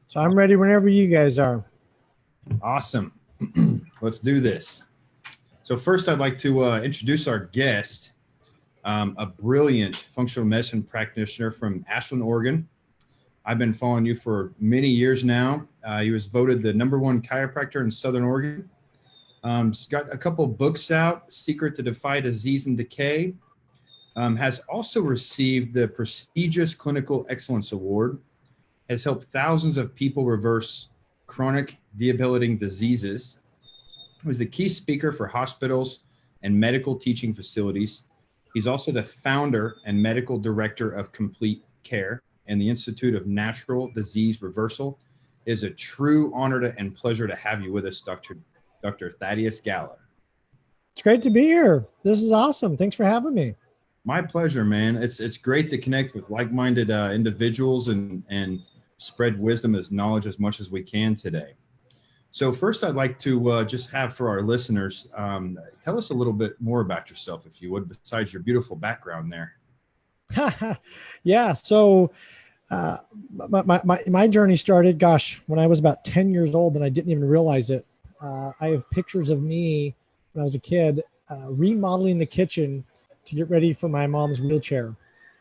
So I'm ready whenever you guys are. Awesome. Let's do this. So first, I'd like to introduce our guest, a brilliant functional medicine practitioner from Ashland, Oregon. I've been following you for many years now. He was voted the #1 chiropractor in Southern Oregon. He's got a couple books out, Secret to Defy Disease and Decay. Has also received the prestigious Clinical Excellence Award. Has helped thousands of people reverse chronic debilitating diseases. He's the key speaker for hospitals and medical teaching facilities. He's also the founder and medical director of Complete Care and the Institute of Natural Disease Reversal. It is a true honor and pleasure to have you with us, Dr. Thaddeus Gala. It's great to be here. This is awesome. Thanks for having me. My pleasure, man. It's great to connect with like-minded individuals and spread wisdom as knowledge as much as we can today. So first, I'd like to just have for our listeners, tell us a little bit more about yourself, if you would, besides your beautiful background there. Yeah. So my journey started, when I was about 10 years old, and I didn't even realize it. I have pictures of me when I was a kid remodeling the kitchen to get ready for my mom's wheelchair.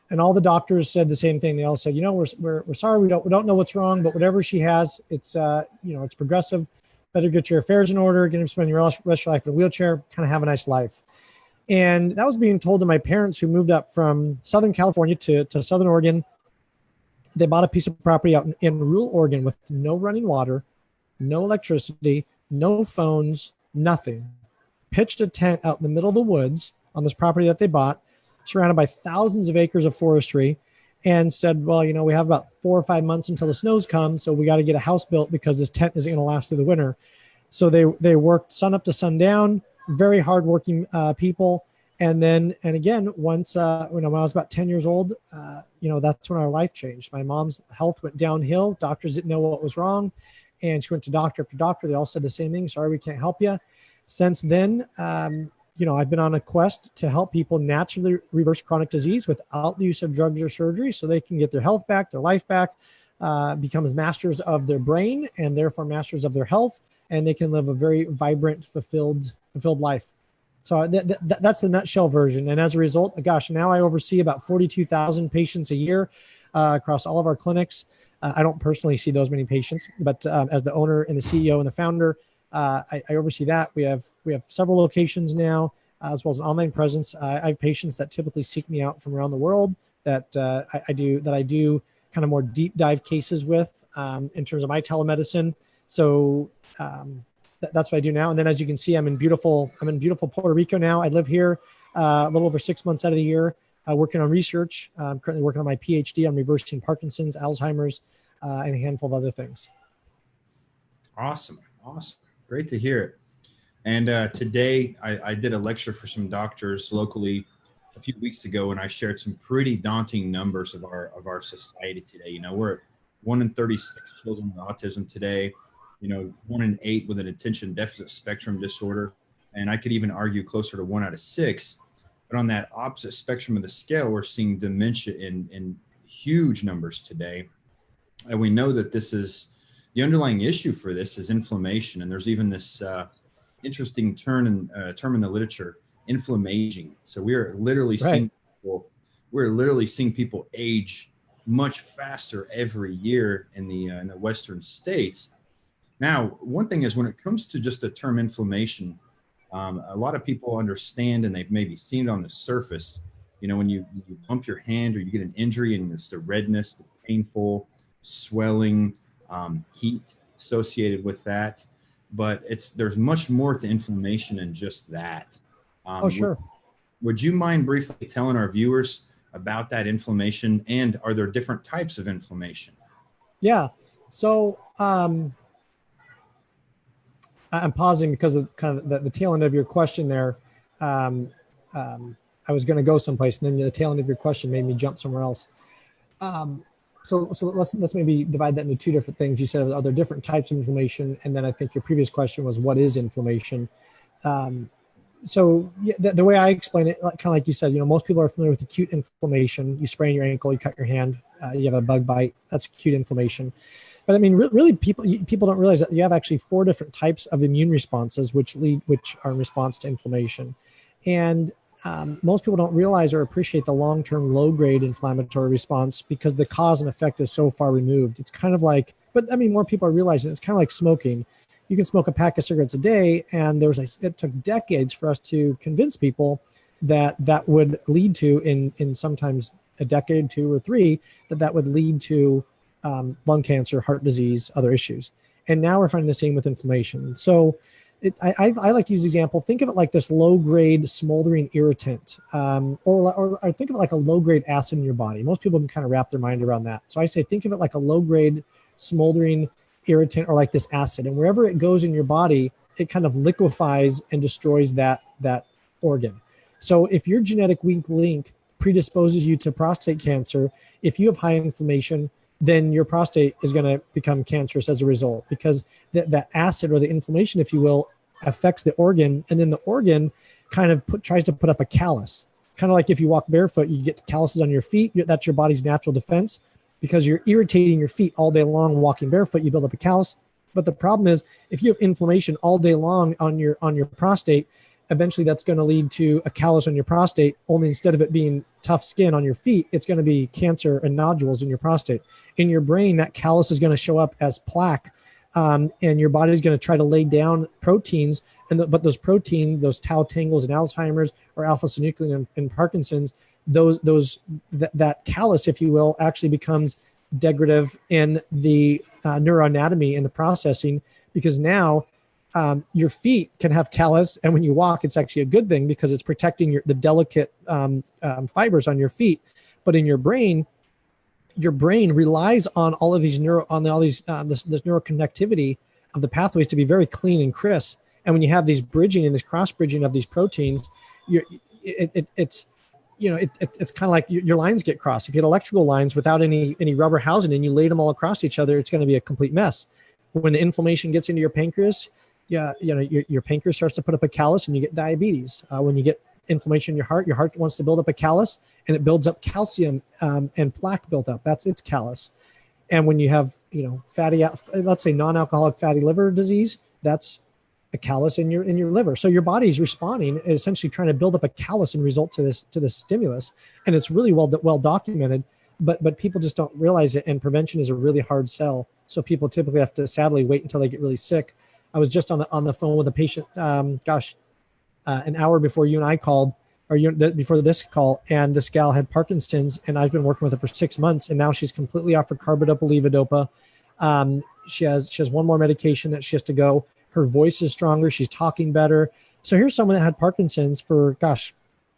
And all the doctors said the same thing. They all said, we're sorry, we don't know what's wrong, but whatever she has, it's it's progressive. Better get your affairs in order, get him spend your rest of your life in a wheelchair, kind of have a nice life. And that was being told to my parents, who moved up from Southern California to Southern Oregon. They bought a piece of property out in rural Oregon with no running water, no electricity, no phones, nothing. Pitched a tent out in the middle of the woods on this property that they bought, surrounded by thousands of acres of forestry, and said, well, we have about 4 or 5 months until the snows come, so we got to get a house built because this tent isn't going to last through the winter. So they worked sun up to sundown, very hardworking people. And again, once when I was about 10 years old, that's when our life changed. My mom's health went downhill. Doctors didn't know what was wrong, and she went to doctor after doctor. They all said the same thing: sorry, we can't help you. Since then, I've been on a quest to help people naturally reverse chronic disease without the use of drugs or surgery, so they can get their health back, their life back, become masters of their brain and therefore masters of their health, and they can live a very vibrant, fulfilled life. So that's the nutshell version. And as a result, now I oversee about 42,000 patients a year across all of our clinics. I don't personally see those many patients, but as the owner and the CEO and the founder, I oversee that. We have several locations now, as well as an online presence. I have patients that typically seek me out from around the world that I do kind of more deep dive cases with in terms of my telemedicine. So that's what I do now. And then, as you can see, I'm in beautiful Puerto Rico now. I live here a little over 6 months out of the year, working on research. I'm currently working on my PhD on reversing Parkinson's, Alzheimer's, and a handful of other things. Awesome. Great to hear it. And today I did a lecture for some doctors locally a few weeks ago, and I shared some pretty daunting numbers of our society today. We're at 1 in 36 children with autism today, 1 in 8 with an attention deficit spectrum disorder. And I could even argue closer to 1 out of 6. But on that opposite spectrum of the scale, we're seeing dementia in huge numbers today. And we know that the underlying issue for this is inflammation. And there's even this interesting term in the literature, inflammaging. So we're literally seeing people age much faster every year in the Western states. Now, one thing is, when it comes to just the term inflammation, a lot of people understand, and they've maybe seen it on the surface, when you bump your hand or you get an injury, and it's the redness, the painful swelling, heat associated with that. But there's much more to inflammation than just that. Sure. Would you mind briefly telling our viewers about that inflammation, and are there different types of inflammation? Yeah. So I'm pausing because of kind of the tail end of your question there. I was going to go someplace, and then the tail end of your question made me jump somewhere else. So let's maybe divide that into two different things. You said, are there different types of inflammation? And then I think your previous question was, what is inflammation? So the way I explain it, kind of like you said, most people are familiar with acute inflammation. You sprain your ankle, you cut your hand, you have a bug bite, that's acute inflammation. But I mean, really, people don't realize that you have actually 4 different types of immune responses, which are in response to inflammation. And most people don't realize or appreciate the long-term low-grade inflammatory response because the cause and effect is so far removed. It's kind of like, but I mean, more people are realizing it's kind of like smoking. You can smoke a pack of cigarettes a day, and it took decades for us to convince people that would lead to, in sometimes a decade, 2 or 3, that would lead to lung cancer, heart disease, other issues. And now we're finding the same with inflammation. So I like to use the example, think of it like this low-grade smoldering irritant, or think of it like a low-grade acid in your body. Most people can kind of wrap their mind around that. So I say, think of it like a low-grade smoldering irritant, or like this acid. And wherever it goes in your body, it kind of liquefies and destroys that organ. So if your genetic weak link predisposes you to prostate cancer, if you have high inflammation, then your prostate is going to become cancerous as a result, because that acid, or the inflammation, if you will, affects the organ, and then the organ kind of tries to put up a callus. Kind of like if you walk barefoot, you get calluses on your feet. That's your body's natural defense, because you're irritating your feet all day long walking barefoot. You build up a callus. But the problem is, if you have inflammation all day long on your prostate, eventually that's going to lead to a callus on your prostate, only instead of it being tough skin on your feet, it's going to be cancer and nodules in your prostate. In your brain, that callus is going to show up as plaque, and your body is going to try to lay down proteins, but those proteins, those tau tangles in Alzheimer's or alpha-synuclein in Parkinson's, that callus, if you will, actually becomes degradative in the neuroanatomy and the processing, because now your feet can have callus, and when you walk, it's actually a good thing because it's protecting the delicate fibers on your feet. But in your brain relies on all of these this neuroconnectivity of the pathways to be very clean and crisp. And when you have these bridging and this cross bridging of these proteins, it's kind of like your lines get crossed. If you had electrical lines without any rubber housing and you laid them all across each other, it's going to be a complete mess. When the inflammation gets into your pancreas, your pancreas starts to put up a callus and you get diabetes. When you get inflammation in your heart wants to build up a callus, and it builds up calcium and plaque built up. That's its callus. And when you have, let's say non-alcoholic fatty liver disease, that's a callus in your liver. So your body is responding, essentially trying to build up a callus in result to this stimulus. And it's really well documented, but people just don't realize it. And prevention is a really hard sell. So people typically have to sadly wait until they get really sick. I was just on the phone with a patient, an hour before you and I called, before this call, and this gal had Parkinson's, and I've been working with her for 6 months, and now she's completely off her carbidopa levodopa. She has one more medication that she has to go. Her voice is stronger. She's talking better. So here's someone that had Parkinson's for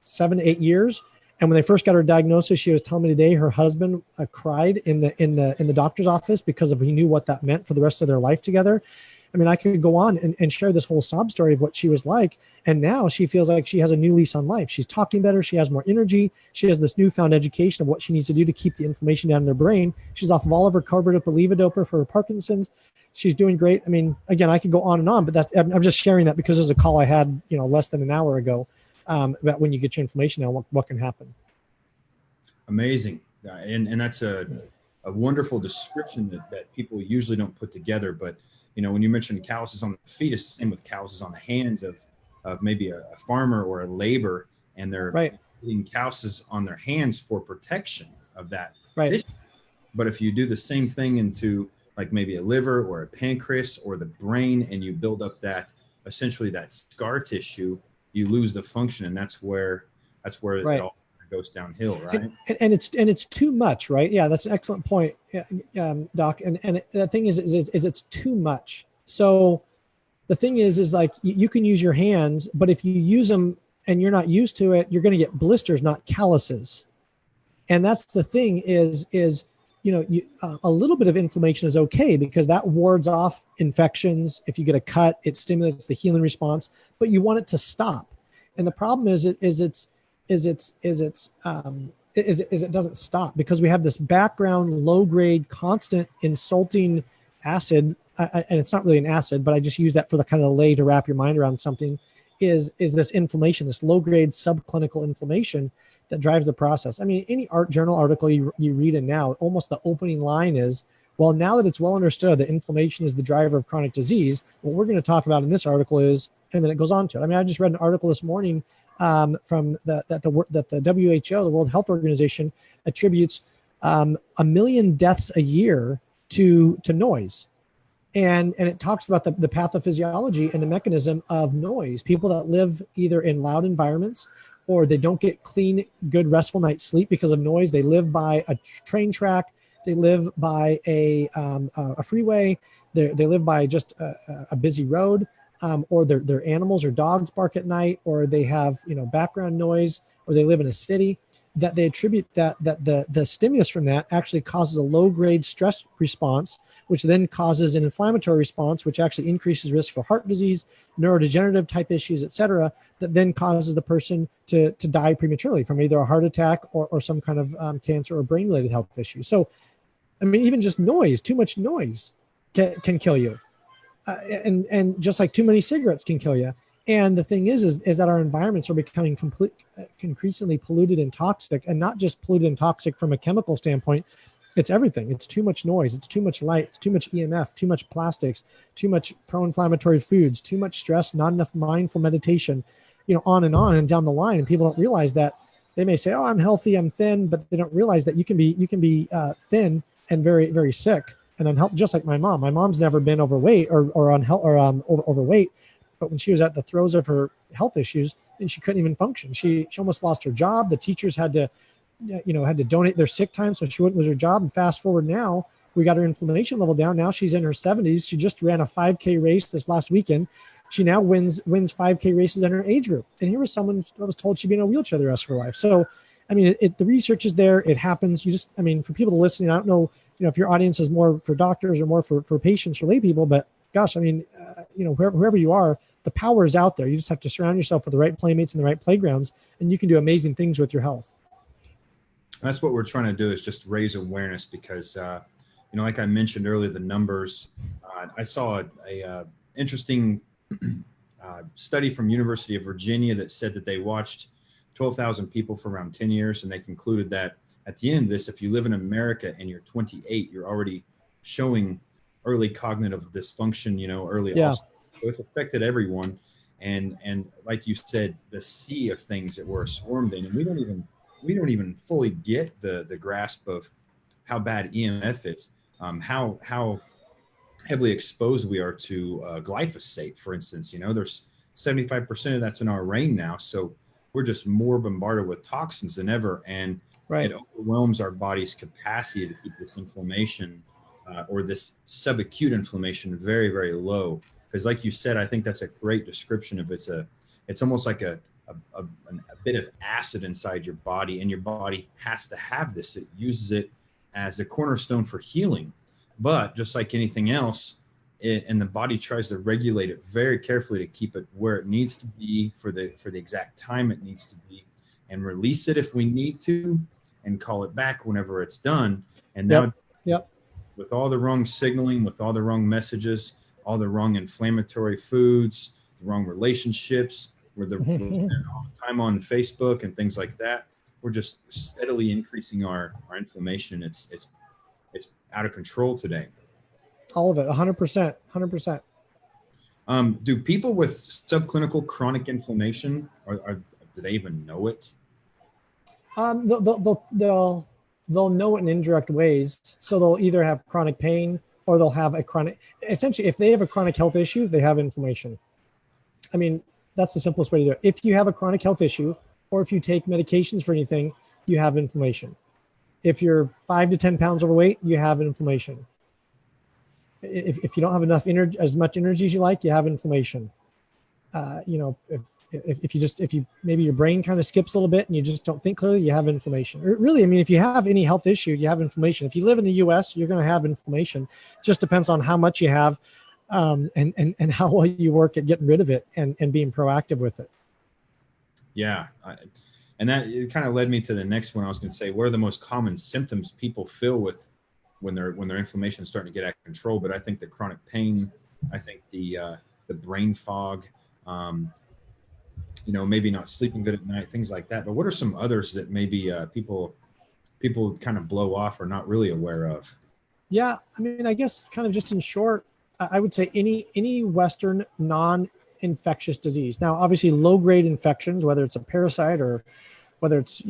7 to 8 years. And when they first got her diagnosis, she was telling me today her husband cried in the doctor's office because he knew what that meant for the rest of their life together. I mean, I could go on and share this whole sob story of what she was like. And now she feels like she has a new lease on life. She's talking better. She has more energy. She has this newfound education of what she needs to do to keep the inflammation down in her brain. She's off of all of her carbidopa levodopa for her Parkinson's. She's doing great. I mean, again, I could go on and on, but I'm just sharing that because there's a call I had, less than an hour ago about when you get your inflammation down, what can happen. Amazing. And that's a wonderful description that people usually don't put together. But when you mentioned calluses on the feet, it's the same with calluses on the hands of maybe a farmer or a laborer, and they're putting calluses on their hands for protection of that. Right. But if you do the same thing into like maybe a liver or a pancreas or the brain, and you build up essentially that scar tissue, you lose the function, and that's where it all goes downhill, right? And it's too much, right? Yeah, that's an excellent point, Doc. And the thing is it's too much. So the thing is like you can use your hands, but if you use them and you're not used to it, you're going to get blisters, not calluses. And that's the thing is a little bit of inflammation is okay because that wards off infections. If you get a cut, it stimulates the healing response, but you want it to stop. And the problem is it doesn't stop because we have this background low grade constant insulting acid, and it's not really an acid, but I just use that for the kind of lay to wrap your mind around something, is this inflammation, this low grade subclinical inflammation that drives the process. I mean, any art journal article you read in now, almost the opening line is, well, now that it's well understood that inflammation is the driver of chronic disease, what we're going to talk about in this article is, and then it goes on to it. I mean, I just read an article this morning from that the WHO, the World Health Organization, attributes 1 million deaths a year to noise. And it talks about the pathophysiology and the mechanism of noise. People that live either in loud environments or they don't get clean, good, restful night's sleep because of noise. They live by a train track. They live by a freeway. They live by just a busy road, or their animals or dogs bark at night, or they have background noise, or they live in a city. That they attribute that the stimulus from that actually causes a low-grade stress response, which then causes an inflammatory response, which actually increases risk for heart disease, neurodegenerative type issues, et cetera, that then causes the person to die prematurely from either a heart attack or some kind of cancer or brain-related health issue. So, I mean, even just noise, too much noise can kill you. And just like too many cigarettes can kill you. And the thing is that our environments are becoming increasingly polluted and toxic, and not just polluted and toxic from a chemical standpoint. It's everything. It's too much noise. It's too much light. It's too much EMF, too much plastics, too much pro-inflammatory foods, too much stress, not enough mindful meditation, on and down the line. And people don't realize that. They may say, oh, I'm healthy, I'm thin, but they don't realize that you can be thin and very, very sick and unhealthy, just like my mom. My mom's never been overweight or overweight. But when she was at the throes of her health issues, and she couldn't even function, she almost lost her job. The teachers had to donate their sick time so she wouldn't lose her job. And fast forward now, we got her inflammation level down. Now she's in her 70s. She just ran a 5K race this last weekend. She now wins 5K races in her age group. And here was someone that was told she'd be in a wheelchair the rest of her life. So, I mean, the research is there. It happens. For people listening, I don't know, if your audience is more for doctors or more for patients, for lay people, but gosh, I mean, whoever you are, the power is out there. You just have to surround yourself with the right playmates and the right playgrounds, and you can do amazing things with your health. That's what we're trying to do, is just raise awareness, because, like I mentioned earlier, the numbers, I saw a interesting study from University of Virginia that said that they watched 12,000 people for around 10 years. And they concluded that at the end of this, if you live in America and you're 28, you're already showing early cognitive dysfunction, early. Yeah. So it's affected everyone. And like you said, the sea of things that we're swarmed in, and we don't even fully get the grasp of how bad EMF is, how heavily exposed we are to glyphosate, for instance. There's 75% of that's in our rain now. So we're just more bombarded with toxins than ever. And right. It overwhelms our body's capacity to keep this inflammation or this subacute inflammation very, very low. Because like you said, I think that's a great description of it's almost like a bit of acid inside your body, and your body has to have this. It uses it as the cornerstone for healing. But just like anything else, and the body tries to regulate it very carefully to keep it where it needs to be for the exact time it needs to be, and release it if we need to, and call it back whenever it's done. And now, with all the wrong signaling, with all the wrong messages, all the wrong inflammatory foods, the wrong relationships, we're spending all the time on Facebook and things like that. We're just steadily increasing our inflammation. It's out of control today. All of it, 100%, 100%. Do people with subclinical chronic inflammation, do they even know it? They'll know it in indirect ways. So they'll either have chronic pain, or they'll have essentially, if they have a chronic health issue, they have inflammation. I mean, that's the simplest way to do it. If you have a chronic health issue, or if you take medications for anything, you have inflammation. If you're 5 to 10 pounds overweight, you have inflammation. If you don't have enough energy, as much energy as you like, you have inflammation. If maybe your brain kind of skips a little bit and you just don't think clearly, you have inflammation. Really, I mean, if you have any health issue, you have inflammation. If you live in the US, you're going to have inflammation. Just depends on how much you have, and how well you work at getting rid of it and being proactive with it. Yeah. And that it kind of led me to the next one. I was going to say, what are the most common symptoms people feel with when their inflammation is starting to get out of control? But I think the chronic pain, I think the brain fog, maybe not sleeping good at night, things like that. But what are some others that maybe people kind of blow off or not really aware of? Yeah, I mean, I guess kind of just in short, I would say any Western non-infectious disease. Now, obviously, low-grade infections, whether it's a parasite or whether it's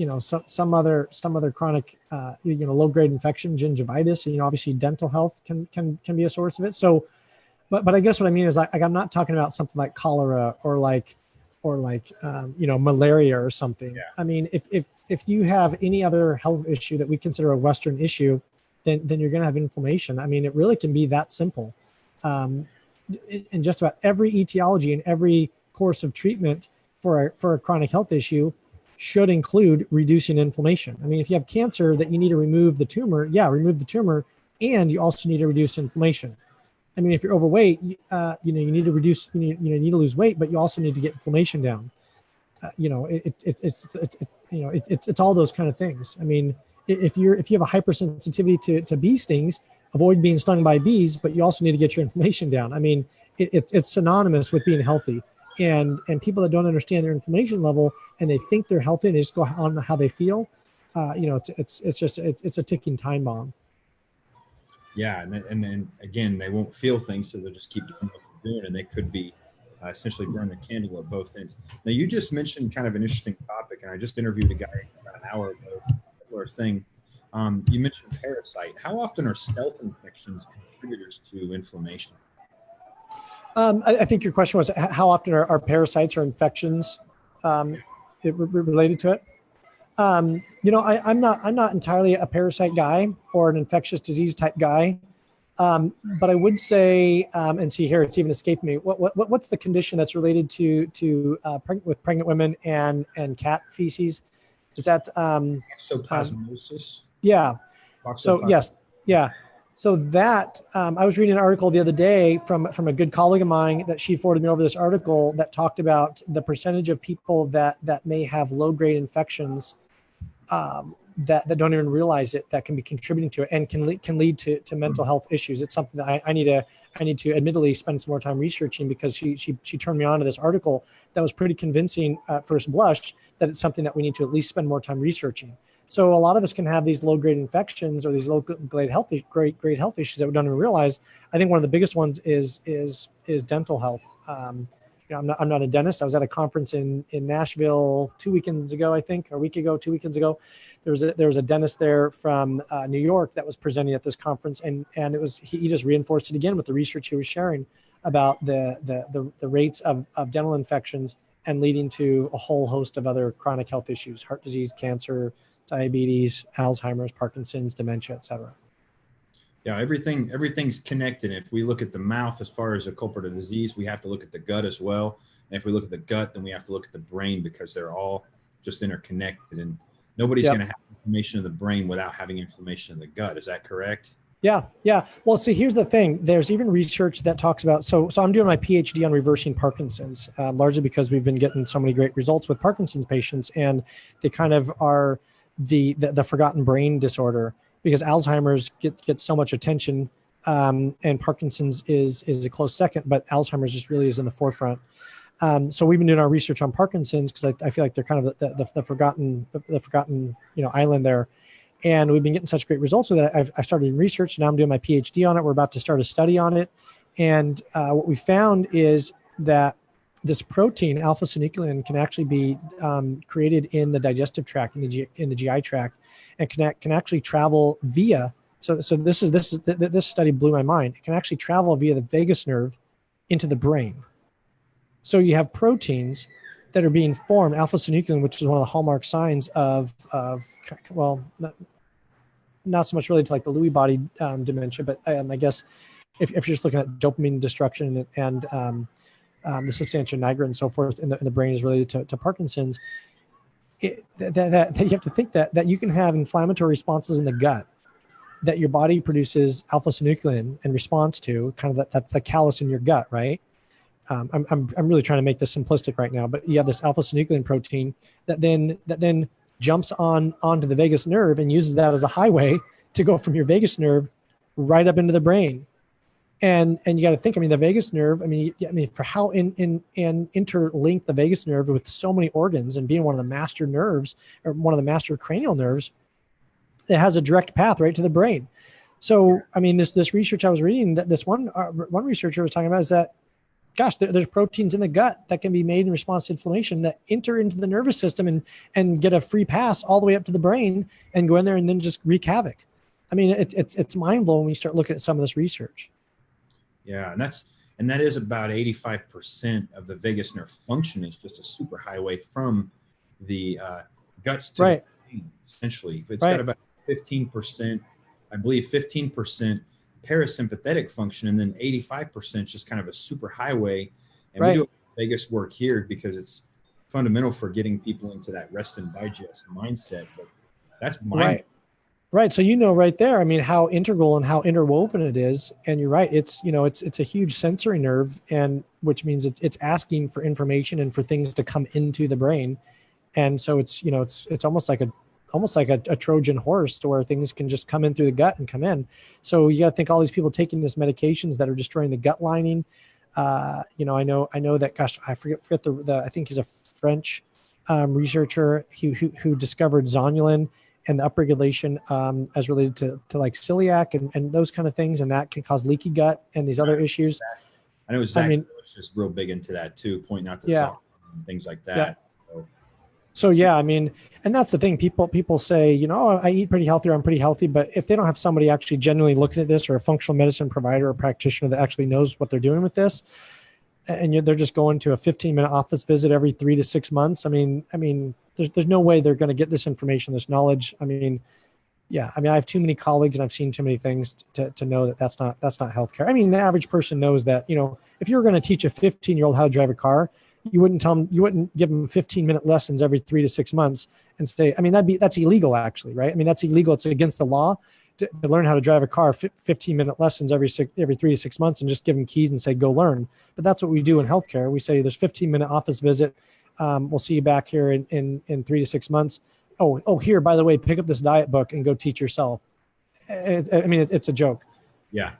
some other chronic low-grade infection, gingivitis. Obviously, dental health can be a source of it. So, but I guess what I mean is like I'm not talking about something like cholera or malaria or something. Yeah. I mean, if you have any other health issue that we consider a Western issue, then you're going to have inflammation. I mean, it really can be that simple. In just about every etiology and every course of treatment for a chronic health issue should include reducing inflammation. I mean, if you have cancer that you need to remove the tumor, remove the tumor, and you also need to reduce inflammation. I mean, if you're overweight, you need to reduce, you need to lose weight, but you also need to get inflammation down. It's all those kind of things. I mean, if you have a hypersensitivity to bee stings, avoid being stung by bees, but you also need to get your inflammation down. I mean, it's synonymous with being healthy. And people that don't understand their inflammation level and they think they're healthy and they just go on how they feel, it's a ticking time bomb. Yeah, and then again, they won't feel things, so they'll just keep doing what they're doing, and they could be essentially burn the candle at both ends. Now, you just mentioned kind of an interesting topic, and I just interviewed a guy about an hour ago, similar thing. You mentioned parasite. How often are stealth infections contributors to inflammation? I think your question was how often are parasites or infections related to it? I'm not entirely a parasite guy or an infectious disease type guy, but I would say, and see here, it's even escaped me. What's the condition that's related to with pregnant women and cat feces? Is that Toxoplasmosis? Yeah. So yes, yeah. So that I was reading an article the other day from a good colleague of mine that she forwarded me over this article that talked about the percentage of people that may have low grade infections that don't even realize it, that can be contributing to it and can lead to mental health issues. It's something that I need to admittedly spend some more time researching, because she turned me on to this article that was pretty convincing at first blush that it's something that we need to at least spend more time researching. So a lot of us can have these low-grade infections or these low-grade health issues that we don't even realize. I think one of the biggest ones is dental health. I'm not a dentist. I was at a conference in Nashville 2 weekends ago, I think, or a week ago, 2 weekends ago. There was a dentist there from New York that was presenting at this conference, and it was he just reinforced it again with the research he was sharing about the rates of dental infections and leading to a whole host of other chronic health issues: heart disease, cancer, diabetes, Alzheimer's, Parkinson's, dementia, et cetera. Yeah, everything's connected. If we look at the mouth as far as a culprit of disease, we have to look at the gut as well. And if we look at the gut, then we have to look at the brain, because they're all just interconnected. And nobody's going to have inflammation of the brain without having inflammation in the gut. Is that correct? Yeah. Well, see, here's the thing. There's even research that talks about, so I'm doing my PhD on reversing Parkinson's, largely because we've been getting so many great results with Parkinson's patients, and they kind of are the forgotten brain disorder, because Alzheimer's gets so much attention, and Parkinson's is a close second, but Alzheimer's just really is in the forefront. So we've been doing our research on Parkinson's, because I feel like they're kind of the forgotten island there. And we've been getting such great results with it. I started research. Now I'm doing my PhD on it. We're about to start a study on it. And what we found is that this protein, alpha-synuclein, can actually be created in the digestive tract, in the GI tract, and can actually travel via. So this study blew my mind. It can actually travel via the vagus nerve into the brain. So you have proteins that are being formed, alpha-synuclein, which is one of the hallmark signs of not so much related to like the Lewy body dementia, but I guess if you're just looking at dopamine destruction and the substantia nigra and so forth in the brain is related to Parkinson's, that you have to think that you can have inflammatory responses in the gut that your body produces alpha-synuclein in response to. Kind of that's the callus in your gut, right? I'm really trying to make this simplistic right now, but you have this alpha-synuclein protein that then jumps onto the vagus nerve and uses that as a highway to go from your vagus nerve right up into the brain. And you got to think, I mean, the vagus nerve, for how interlinked the vagus nerve with so many organs and being one of the master nerves or one of the master cranial nerves, it has a direct path right to the brain. So, I mean, this research I was reading, that this one researcher was talking about is that, gosh, there's proteins in the gut that can be made in response to inflammation that enter into the nervous system and get a free pass all the way up to the brain and go in there and then just wreak havoc. I mean, it's mind blowing when you start looking at some of this research. Yeah, and that is about 85% of the vagus nerve function is just a superhighway from the guts to the brain, essentially. It's got about 15%, I believe 15% parasympathetic function, and then 85% just kind of a superhighway. And we do vagus work here because it's fundamental for getting people into that rest and digest mindset. But that's Right. So, right there, I mean, how integral and how interwoven it is. And you're right. It's a huge sensory nerve, and which means it's asking for information and for things to come into the brain. And so it's almost like a Trojan horse to where things can just come in through the gut and come in. So you got to think all these people taking these medications that are destroying the gut lining. I know that, gosh, I forget I think he's a French researcher who discovered zonulin and the upregulation as related to like celiac and those kind of things, and that can cause leaky gut and these other issues. I know Zach was just real big into that too, pointing out the things like that. Yeah. So yeah, I mean, and that's the thing. People say, I eat pretty healthy or I'm pretty healthy, but if they don't have somebody actually genuinely looking at this, or a functional medicine provider or practitioner that actually knows what they're doing with this, and they're just going to a 15-minute office visit every 3 to 6 months, I mean, there's no way they're going to get this information, this knowledge. I have too many colleagues and I've seen too many things to know that that's not healthcare. I mean, the average person knows that, if you were going to teach a 15-year-old how to drive a car, you wouldn't give them 15-minute lessons every 3 to 6 months and say, I mean, that's illegal actually, right? I mean, that's illegal. It's against the law to learn how to drive a car, 15-minute lessons every 3 to 6 months and just give them keys and say, go learn. But that's what we do in healthcare. We say there's 15-minute office visit. We'll see you back here in 3 to 6 months. Oh, here, by the way, pick up this diet book and go teach yourself. It's a joke. Yeah.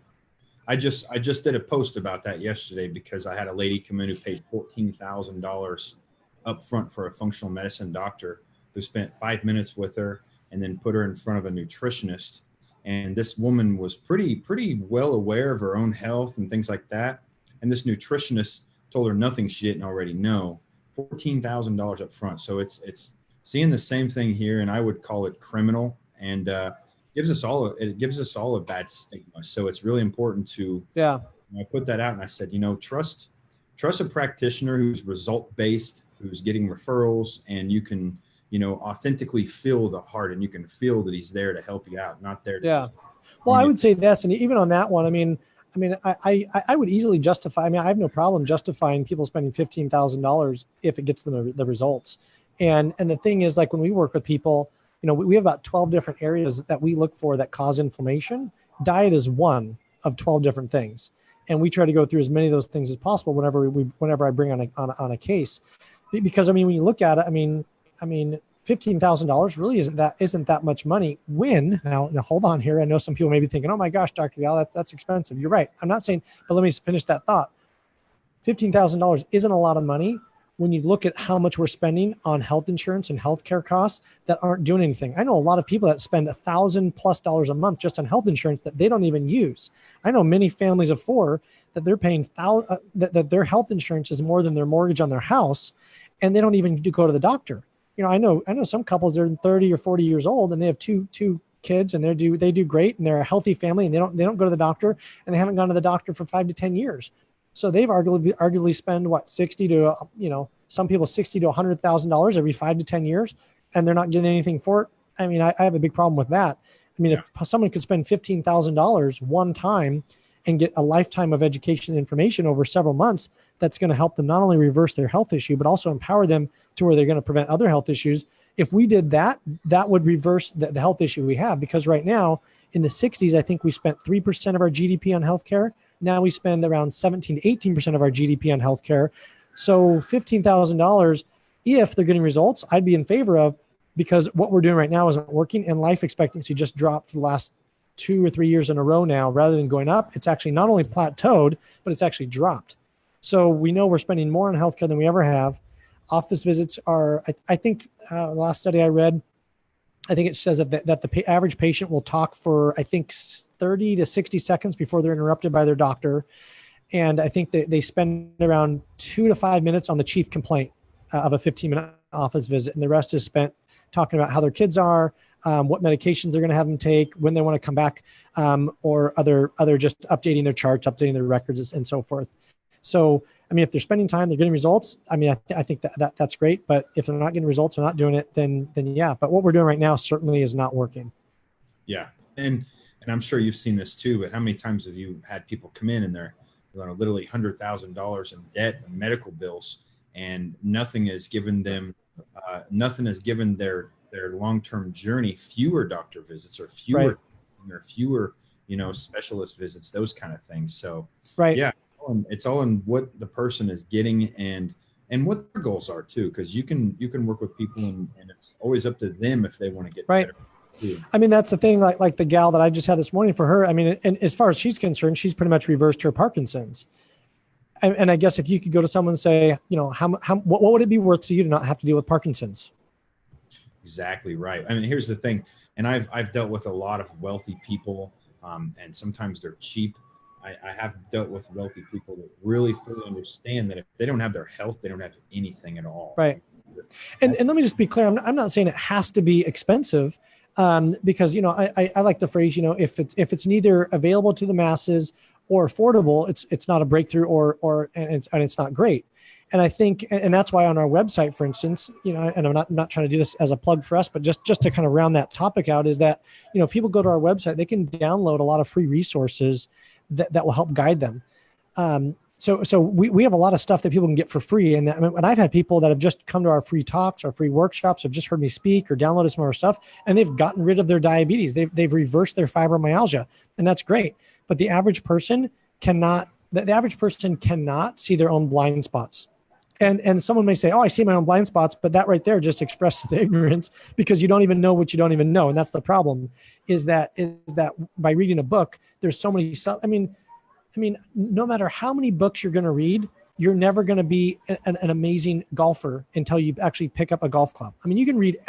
I just did a post about that yesterday because I had a lady come in who paid $14,000 up front for a functional medicine doctor who spent 5 minutes with her and then put her in front of a nutritionist. And this woman was pretty well aware of her own health and things like that. And this nutritionist told her nothing she didn't already know. $14,000 up front. So it's seeing the same thing here, and I would call it criminal, and gives us all a bad stigma. So it's really important to I put that out, and I said, trust a practitioner who's result based, who's getting referrals, and you can authentically feel the heart, and you can feel that he's there to help you out, not there to Well, I would say this, and even on that one, I would easily justify. I have no problem justifying people spending $15,000 if it gets them the results. And the thing is, like when we work with people, we have about 12 different areas that we look for that cause inflammation. Diet is one of 12 different things, and we try to go through as many of those things as possible whenever I bring on a case, because when you look at it, $15,000 really isn't that much money. Now hold on here. I know some people may be thinking, oh my gosh, Dr. Gala, that's expensive. You're right. I'm not saying, but let me finish that thought. $15,000 isn't a lot of money when you look at how much we're spending on health insurance and healthcare costs that aren't doing anything. I know a lot of people that spend $1,000+ a month just on health insurance that they don't even use. I know many families of 4 that they're paying that their health insurance is more than their mortgage on their house, and they don't even go to the doctor. I know some couples, they're 30 or 40 years old and they have two kids, and they do great, and they're a healthy family, and they don't go to the doctor, and they haven't gone to the doctor for 5 to 10 years. So they've arguably spend what, some people $60,000 to $100,000 every 5 to 10 years, and they're not getting anything for it. I have a big problem with that. If someone could spend $15,000 one time and get a lifetime of education and information over several months, that's going to help them not only reverse their health issue, but also empower them to where they're going to prevent other health issues. If we did that, that would reverse the health issue we have. Because right now in the 60s, I think we spent 3% of our GDP on healthcare. Now we spend around 17 to 18% of our GDP on healthcare. So $15,000, if they're getting results, I'd be in favor of, because what we're doing right now isn't working, and life expectancy just dropped for the last 2 or 3 years in a row now, rather than going up, it's actually not only plateaued, but it's actually dropped. So we know we're spending more on healthcare than we ever have. Office visits are, I think, the last study I read, I think it says that the average patient will talk for, I think, 30 to 60 seconds before they're interrupted by their doctor. And I think they spend around 2 to 5 minutes on the chief complaint of a 15-minute office visit. And the rest is spent talking about how their kids are, what medications they're going to have them take, when they want to come back, or other just updating their charts, updating their records, and so forth. So, I mean, if they're spending time, they're getting results. I mean, I think that's great. But if they're not getting results, they're not doing it, then yeah. But what we're doing right now certainly is not working. Yeah, and I'm sure you've seen this too. But how many times have you had people come in and they're literally $100,000 in debt and medical bills, and nothing has given them, their long-term journey fewer doctor visits or fewer, specialist visits, those kind of things. So, yeah. It's all in what the person is getting and what their goals are too, because you can work with people and it's always up to them if they want to get better too. I mean, that's the thing, like the gal that I just had this morning for her. I mean, and as far as she's concerned, she's pretty much reversed her Parkinson's. And I guess if you could go to someone and say, what would it be worth to you to not have to deal with Parkinson's? Exactly right. I mean, here's the thing, and I've dealt with a lot of wealthy people, and sometimes they're cheap. I have dealt with wealthy people that really fully understand that if they don't have their health, they don't have anything at all. Right. And let me just be clear. I'm not saying it has to be expensive, because, I like the phrase, if it's neither available to the masses or affordable, it's not a breakthrough and it's not great. And I think, and that's why on our website, for instance, and I'm not trying to do this as a plug for us, but just to kind of round that topic out, is that, people go to our website, they can download a lot of free resources that will help guide them. So we have a lot of stuff that people can get for free. And I've had people that have just come to our free talks, our free workshops, have just heard me speak or downloaded some of our stuff, and they've gotten rid of their diabetes. They've reversed their fibromyalgia, and that's great. But the average person cannot see their own blind spots. And someone may say, oh, I see my own blind spots, but that right there just expresses the ignorance, because you don't even know what you don't even know. And that's the problem, is that by reading a book, there's so many, I mean, no matter how many books you're going to read, you're never going to be an amazing golfer until you actually pick up a golf club. I mean, you can read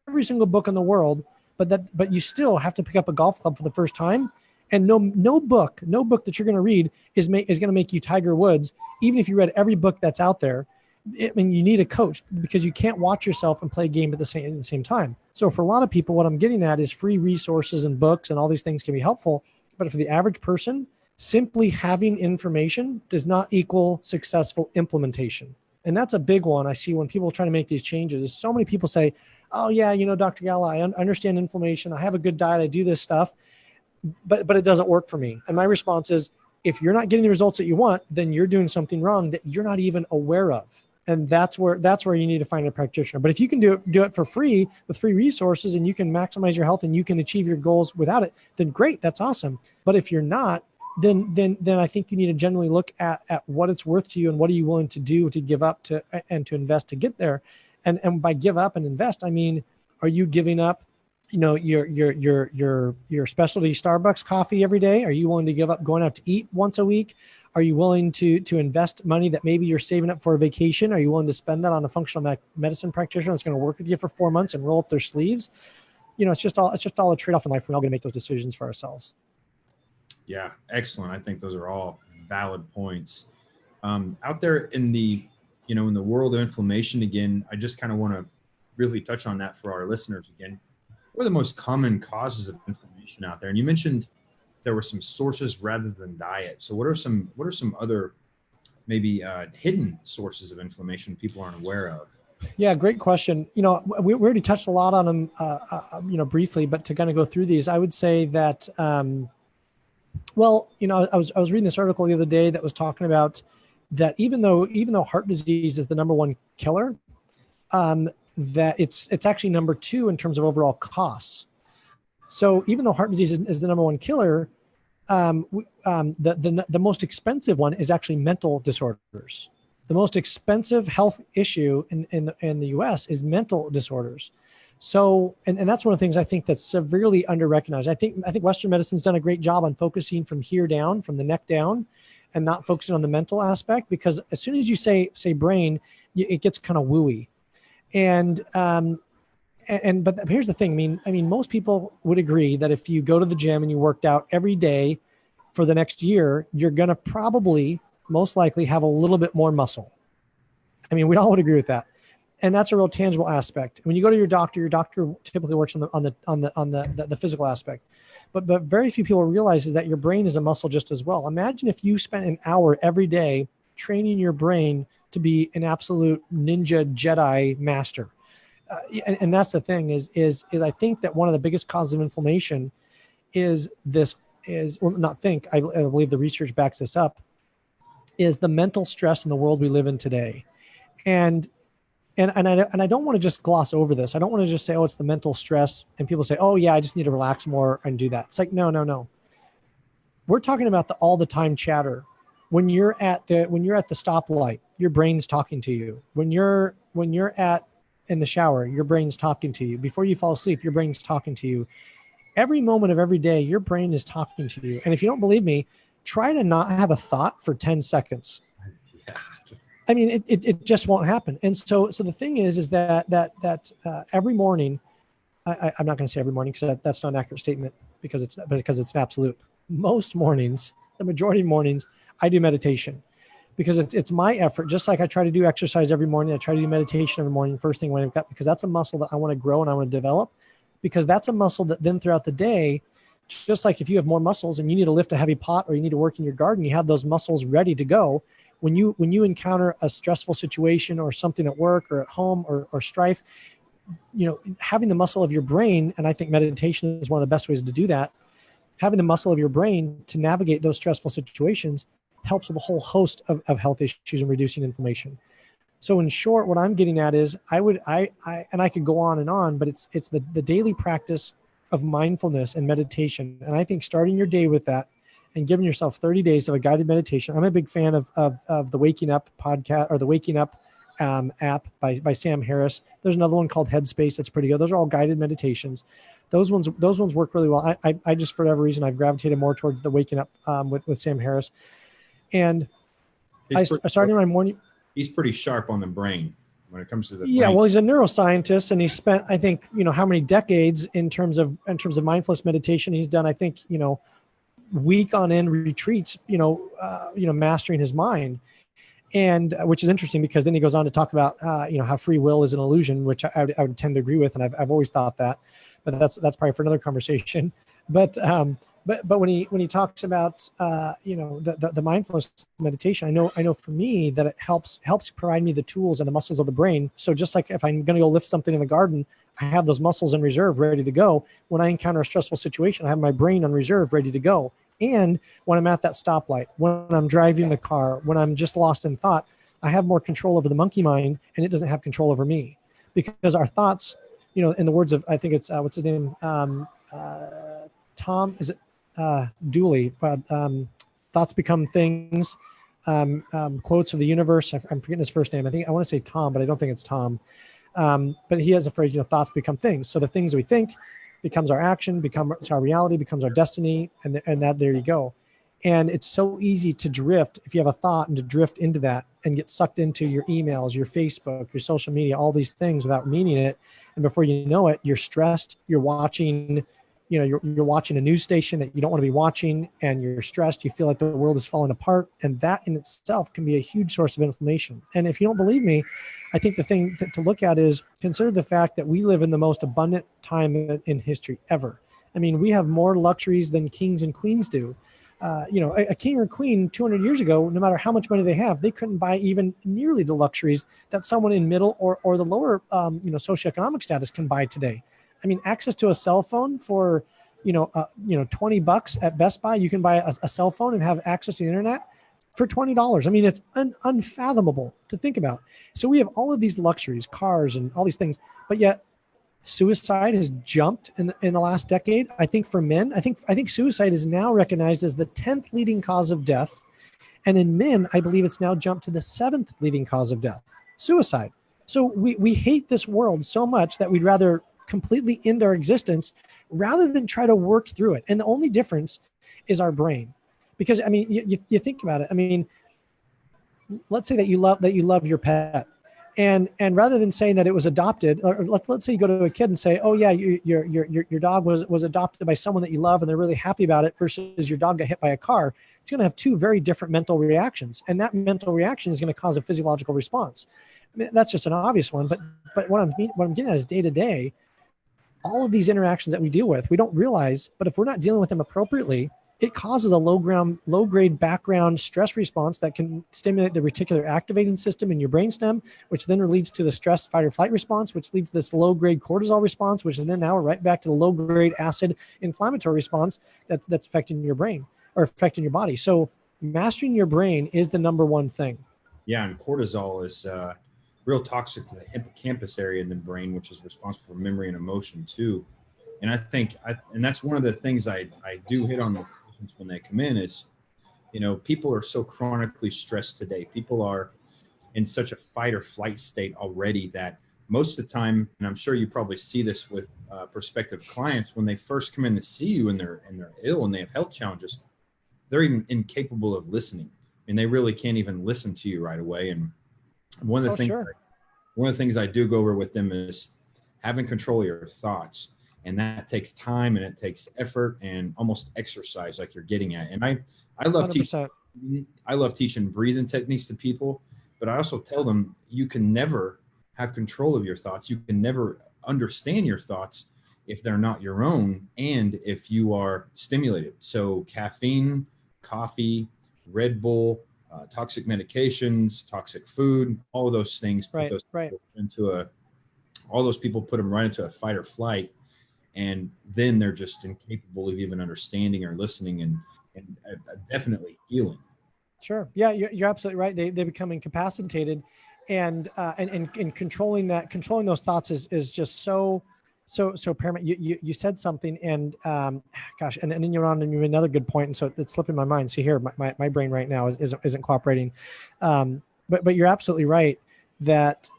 every single book in the world, but you still have to pick up a golf club for the first time. And no book that you're going to read is going to make you Tiger Woods, even if you read every book that's out there. I mean, you need a coach, because you can't watch yourself and play a game at the same time. So for a lot of people, what I'm getting at is free resources and books and all these things can be helpful. But for the average person, simply having information does not equal successful implementation. And that's a big one I see when people try to make these changes. So many people say, oh yeah, Dr. Gala, I understand inflammation. I have a good diet. I do this stuff, but it doesn't work for me. And my response is, if you're not getting the results that you want, then you're doing something wrong that you're not even aware of. And that's where you need to find a practitioner. But if you can do it for free with free resources, and you can maximize your health and you can achieve your goals without it, then great, that's awesome. But if you're not, then I think you need to generally look at what it's worth to you and what are you willing to do to give up to and to invest to get there. And by give up and invest, I mean, are you giving up, your specialty Starbucks coffee every day? Are you willing to give up going out to eat once a week? Are you willing to invest money that maybe you're saving up for a vacation? Are you willing to spend that on a functional medicine practitioner that's going to work with you for 4 months and roll up their sleeves? It's just all a trade-off in life. We're all going to make those decisions for ourselves. Yeah, excellent. I think those are all valid points. Out there in the world of inflammation, again, I just kind of want to really touch on that for our listeners again. What are the most common causes of inflammation out there? And you mentioned there were some sources rather than diet. So what are some other maybe hidden sources of inflammation people aren't aware of? Yeah, great question. We already touched a lot on them, briefly, but to kind of go through these, I would say that, I was reading this article the other day that was talking about that even though heart disease is the number one killer, that it's actually number 2 in terms of overall costs. So even though heart disease is the number one killer, the most expensive one is actually mental disorders. The most expensive health issue in the U.S. is mental disorders. So, and that's one of the things I think that's severely under-recognized. I think Western medicine's done a great job on focusing from here down, from the neck down, and not focusing on the mental aspect, because as soon as you say brain, it gets kind of wooey. But here's the thing. I mean, most people would agree that if you go to the gym and you worked out every day for the next year, you're going to probably most likely have a little bit more muscle. I mean, we all would agree with that. And that's a real tangible aspect. When you go to your doctor typically works on the physical aspect. But very few people realize is that your brain is a muscle just as well. Imagine if you spent an hour every day training your brain to be an absolute ninja Jedi master. And that's the thing is I think that one of the biggest causes of inflammation I believe the research backs this up, is the mental stress in the world we live in today. And I don't want to just gloss over this. I don't want to just say, oh, it's the mental stress. And people say, oh yeah, I just need to relax more and do that. It's like, no. We're talking about the all the time chatter. When you're at the stoplight, your brain's talking to you. When you're in the shower, your brain's talking to you. Before you fall asleep, your brain's talking to you. Every moment of every day, your brain is talking to you. And if you don't believe me, try to not have a thought for 10 seconds. Yeah. I mean, it just won't happen. And so the thing is that every morning, I'm not going to say every morning because that's not an accurate statement because it's an absolute. Most mornings, the majority of mornings, I do meditation because it's my effort. Just like I try to do exercise every morning, I try to do meditation every morning, first thing when I've got, because that's a muscle that I want to grow and I want to develop, because that's a muscle that then throughout the day, just like if you have more muscles and you need to lift a heavy pot or you need to work in your garden, you have those muscles ready to go. When you encounter a stressful situation or something at work or at home or strife, having the muscle of your brain, and I think meditation is one of the best ways to do that, having the muscle of your brain to navigate those stressful situations helps with a whole host of health issues and reducing inflammation. So in short, what I'm getting at is I could go on and on, but it's the daily practice of mindfulness and meditation. And I think starting your day with that and giving yourself 30 days of a guided meditation. I'm a big fan of the Waking Up podcast or the Waking Up app by Sam Harris. There's another one called Headspace that's pretty good. Those are all guided meditations. Those ones work really well. I just, for whatever reason, I've gravitated more towards the Waking Up with Sam Harris. And I started my morning. He's pretty sharp on the brain when it comes to the yeah. brain. Well, he's a neuroscientist, and he spent, I think, how many decades in terms of mindfulness meditation. He's done, I think, week on end retreats, mastering his mind. And which is interesting because then he goes on to talk about, how free will is an illusion, which I would tend to agree with. And I've always thought that, but that's probably for another conversation. But when he talks about, the mindfulness meditation, I know for me that it helps provide me the tools and the muscles of the brain. So just like if I'm going to go lift something in the garden, I have those muscles in reserve ready to go. When I encounter a stressful situation, I have my brain on reserve ready to go. And when I'm at that stoplight, when I'm driving the car, when I'm just lost in thought, I have more control over the monkey mind, and it doesn't have control over me, because our thoughts, in the words of, I think it's, what's his name? Tom, is it Dooley? Thoughts become things. Quotes of the universe. I'm forgetting his first name. I want to say Tom, but I don't think it's Tom. But he has a phrase, thoughts become things. So the things we think becomes our action, becomes our reality, becomes our destiny, and that there you go. And it's so easy to drift if you have a thought and to drift into that and get sucked into your emails, your Facebook, your social media, all these things without meaning it. And before you know it, you're stressed. You're watching, you're watching a news station that you don't want to be watching, and you're stressed. You feel like the world is falling apart, and that in itself can be a huge source of inflammation. And if you don't believe me, I think the thing to look at is consider the fact that we live in the most abundant time in history ever. I mean, we have more luxuries than kings and queens do. A king or queen 200 years ago, no matter how much money they have, they couldn't buy even nearly the luxuries that someone in middle or the lower, socioeconomic status can buy today. I mean, access to a cell phone for, $20 at Best Buy, you can buy a cell phone and have access to the internet for $20. I mean, it's unfathomable to think about. So we have all of these luxuries, cars and all these things, but yet suicide has jumped in the last decade. I think for men, I think suicide is now recognized as the 10th leading cause of death. And in men, I believe it's now jumped to the 7th leading cause of death, suicide. So we hate this world so much that we'd rather completely into our existence rather than try to work through it. And the only difference is our brain. Because I mean, you think about it. I mean, let's say that you love your pet. And rather than saying that it was adopted, or let's say you go to a kid and say, oh yeah, your dog was adopted by someone that you love and they're really happy about it, versus your dog got hit by a car, it's going to have two very different mental reactions. And that mental reaction is going to cause a physiological response. I mean, that's just an obvious one, but what I'm getting at is day to day, all of these interactions that we deal with, we don't realize, but if we're not dealing with them appropriately, it causes a low-grade background stress response that can stimulate the reticular activating system in your brainstem, which then leads to the stress fight or flight response, which leads to this low-grade cortisol response, which is then now we're right back to the low-grade acid inflammatory response that's affecting your brain or affecting your body. So mastering your brain is the number one thing. Yeah, and cortisol is real toxic to the hippocampus area in the brain, which is responsible for memory and emotion too. And I think, and that's one of the things I do hit on when they come in is, people are so chronically stressed today. People are in such a fight or flight state already that most of the time, and I'm sure you probably see this with prospective clients, when they first come in to see you and they're ill and they have health challenges, they're even incapable of listening. And they really can't even listen to you right away. And one of the things I do go over with them is having control of your thoughts. And that takes time and it takes effort and almost exercise, like you're getting at. And I love 100%. I love teaching breathing techniques to people, but I also tell them you can never have control of your thoughts. You can never understand your thoughts if they're not your own and if you are stimulated. So caffeine, coffee, Red Bull, toxic medications, toxic food, all of those things. All those people put them right into a fight or flight. And then they're just incapable of even understanding or listening and definitely healing. Sure. Yeah, you're absolutely right. They become incapacitated, and controlling those thoughts is just so paramount. You said something, and gosh, and then you're on to another good point, and so it's slipping my mind. So here, my brain right now isn't cooperating, but you're absolutely right that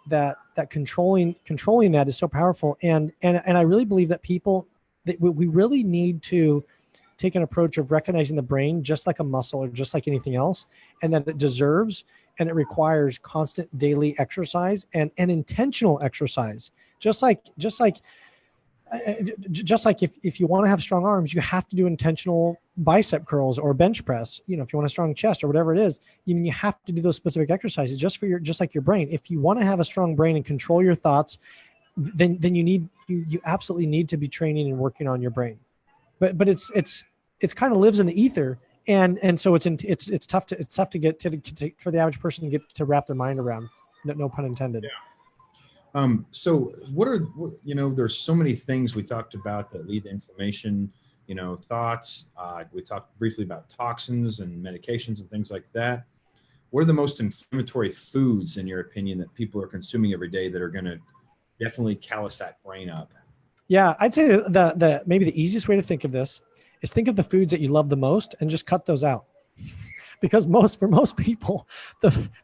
controlling that is so powerful, and I really believe that we really need to take an approach of recognizing the brain just like a muscle or just like anything else, and that it deserves and it requires constant daily exercise and intentional exercise. Just like if you want to have strong arms, you have to do intentional bicep curls or bench press. If you want a strong chest or whatever it is, you have to do those specific exercises just like your brain. If you want to have a strong brain and control your thoughts, then you absolutely need to be training and working on your brain. But it's kind of lives in the ether, and so it's tough to get to for the average person to get to wrap their mind around. No pun intended. Yeah. So there's so many things we talked about that lead to inflammation, thoughts. We talked briefly about toxins and medications and things like that. What are the most inflammatory foods, in your opinion, that people are consuming every day that are going to definitely callous that brain up? Yeah, I'd say the maybe the easiest way to think of this is think of the foods that you love the most and just cut those out. Because for most people,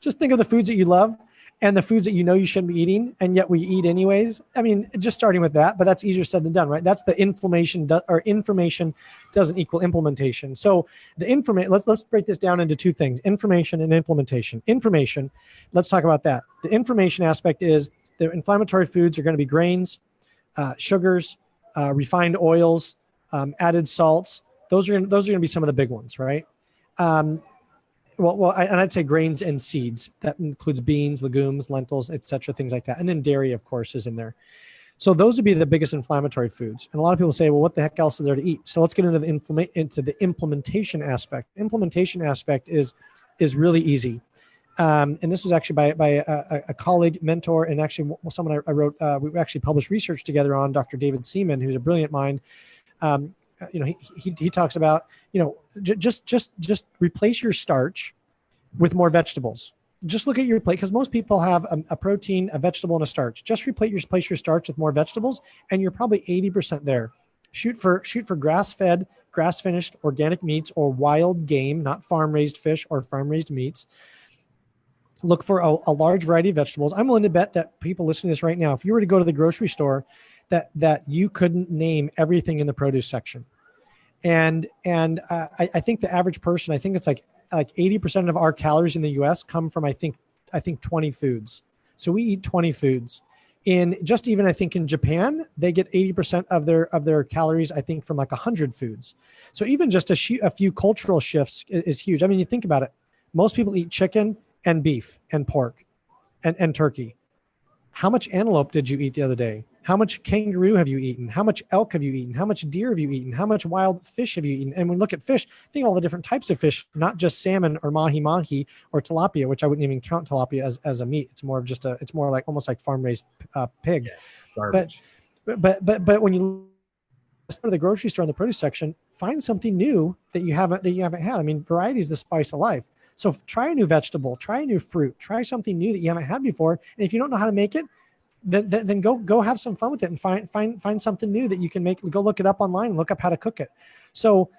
just think of the foods that you love and the foods that you shouldn't be eating, and yet we eat anyways. I mean, just starting with that, but that's easier said than done, right? That's the information doesn't equal implementation. So the information, let's break this down into two things: information and implementation. Information, let's talk about that. The information aspect is the inflammatory foods are going to be grains, sugars, refined oils, added salts. Those are going to be some of the big ones, right? I'd say grains and seeds. That includes beans, legumes, lentils, etc., things like that. And then dairy, of course, is in there. So those would be the biggest inflammatory foods. And a lot of people say, well, what the heck else is there to eat? So let's get into the implementation aspect. Implementation aspect is really easy. And this was actually by a colleague, mentor, and actually someone I wrote. We actually published research together on, Dr. David Seaman, who's a brilliant mind. He talks about, just replace your starch with more vegetables. Just look at your plate, because most people have a protein, a vegetable, and a starch. Just replace your starch with more vegetables, and you're probably 80% there. Shoot for grass-fed, grass-finished organic meats or wild game, not farm-raised fish or farm-raised meats. Look for a large variety of vegetables. I'm willing to bet that people listening to this right now, if you were to go to the grocery store that you couldn't name everything in the produce section. And I think the average person, I think it's like 80% of our calories in the US come from, I think 20 foods. So we eat 20 foods. In just even, I think in Japan, they get 80% of their calories, I think, from like 100 foods. So even just a few cultural shifts is huge. I mean, you think about it. Most people eat chicken and beef and pork and turkey. How much antelope did you eat the other day? How much kangaroo have you eaten? How much elk have you eaten? How much deer have you eaten? How much wild fish have you eaten? And when we look at fish, think of all the different types of fish, not just salmon or mahi-mahi or tilapia, which I wouldn't even count tilapia as a meat. It's more of just it's more like almost like farm-raised pig. Yeah, but when you go to the grocery store in the produce section, find something new that you haven't had. I mean, variety is the spice of life. So try a new vegetable, try a new fruit, try something new that you haven't had before. And if you don't know how to make it, then go have some fun with it and find something new that you can make. Go look it up online and look up how to cook it. So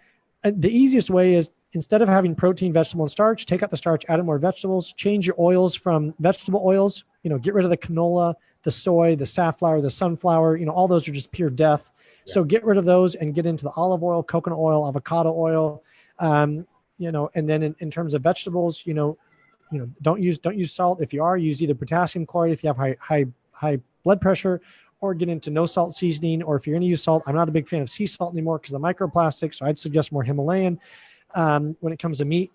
the easiest way is, instead of having protein, vegetable, and starch, take out the starch, add in more vegetables, change your oils from vegetable oils, get rid of the canola, the soy, the safflower, the sunflower, all those are just pure death. Yeah. So get rid of those and get into the olive oil, coconut oil, avocado oil, and then in terms of vegetables, don't use salt. If you are, use either potassium chloride if you have high blood pressure, or get into no salt seasoning. Or if you're going to use salt, I'm not a big fan of sea salt anymore because of the microplastics. So I'd suggest more Himalayan. When it comes to meat,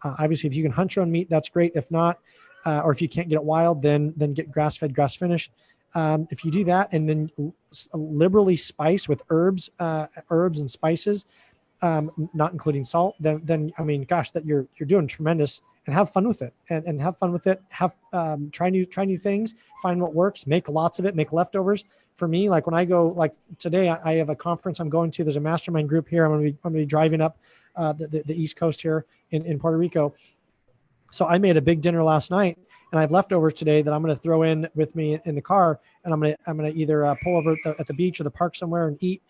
obviously if you can hunt your own meat, that's great. If not, or if you can't get it wild, then get grass-fed, grass-finished. If you do that and then liberally spice with herbs and spices, not including salt, then I mean, gosh, that you're doing tremendous. And have fun with it, and have fun with it. Try new things, find what works, make lots of it, make leftovers. For me, like when I go, like today, I have a conference I'm going to. There's a mastermind group here. I'm going to be driving up the East Coast here in Puerto Rico. So I made a big dinner last night, and I have leftovers today that I'm going to throw in with me in the car, and I'm going to either pull over at the beach or the park somewhere and eat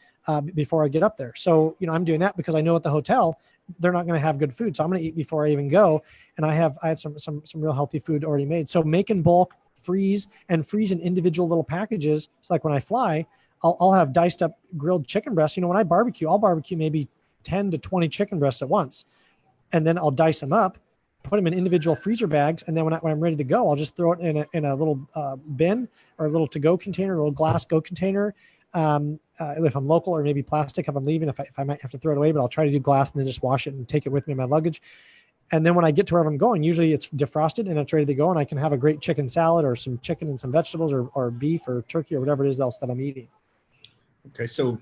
before I get up there. So I'm doing that because I know at the hotel they're not going to have good food, so I'm going to eat before I even go. And I had some real healthy food already made. So make in bulk, freeze in individual little packages. It's like when I fly, I'll have diced up grilled chicken breasts. When I barbecue, I'll barbecue maybe 10 to 20 chicken breasts at once, and then I'll dice them up, put them in individual freezer bags, and then when I'm ready to go, I'll just throw it in a little bin or a little to-go container, a little glass go container. If I'm local, or maybe plastic if I'm leaving, if I might have to throw it away, but I'll try to do glass and then just wash it and take it with me in my luggage. And then when I get to wherever I'm going, usually it's defrosted and it's ready to go, and I can have a great chicken salad or some chicken and some vegetables or beef or turkey or whatever it is else that I'm eating. Okay. So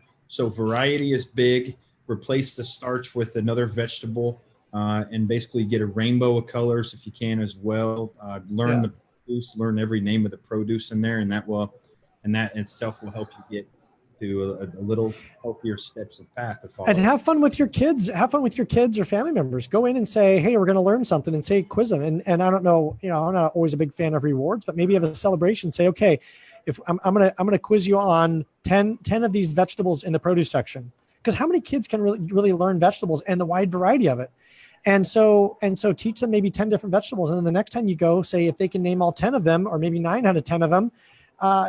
variety is big. Replace the starch with another vegetable, and basically get a rainbow of colors if you can as well. Learn the produce, learn every name of the produce in there, and that in itself will help you get to a little healthier steps of path to follow. And have fun with your kids. Have fun with your kids or family members. Go in and say, hey, we're going to learn something, and say, quiz them. And I don't know, I'm not always a big fan of rewards, but maybe have a celebration. Say, okay, if I'm going to quiz you on 10 of these vegetables in the produce section. Because how many kids can really learn vegetables and the wide variety of it? And so teach them maybe 10 different vegetables. And then the next time you go, say if they can name all 10 of them, or maybe 9 out of 10 of them,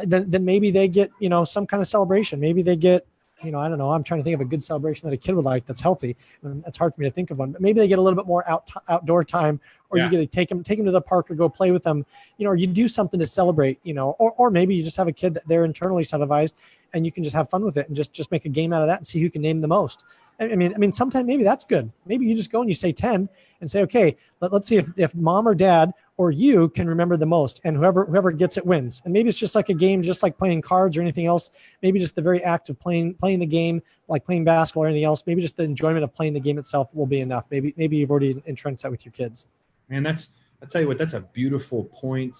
then maybe they get, some kind of celebration. Maybe they get, I don't know. I'm trying to think of a good celebration that a kid would like that's healthy. And it's hard for me to think of one, but maybe they get a little bit more outdoor time, or you get to take them to the park or go play with them, or you do something to celebrate, or maybe you just have a kid that they're internally incentivized and you can just have fun with it and just make a game out of that and see who can name the most. I mean, sometimes maybe that's good. Maybe you just go and you say 10 and say, okay, let's see if mom or dad or you can remember the most, and whoever gets it wins. And maybe it's just like a game, just like playing cards or anything else. Maybe just the very act of playing the game, like playing basketball or anything else. Maybe just the enjoyment of playing the game itself will be enough. Maybe you've already entrenched that with your kids. Man, I'll tell you what, that's a beautiful point,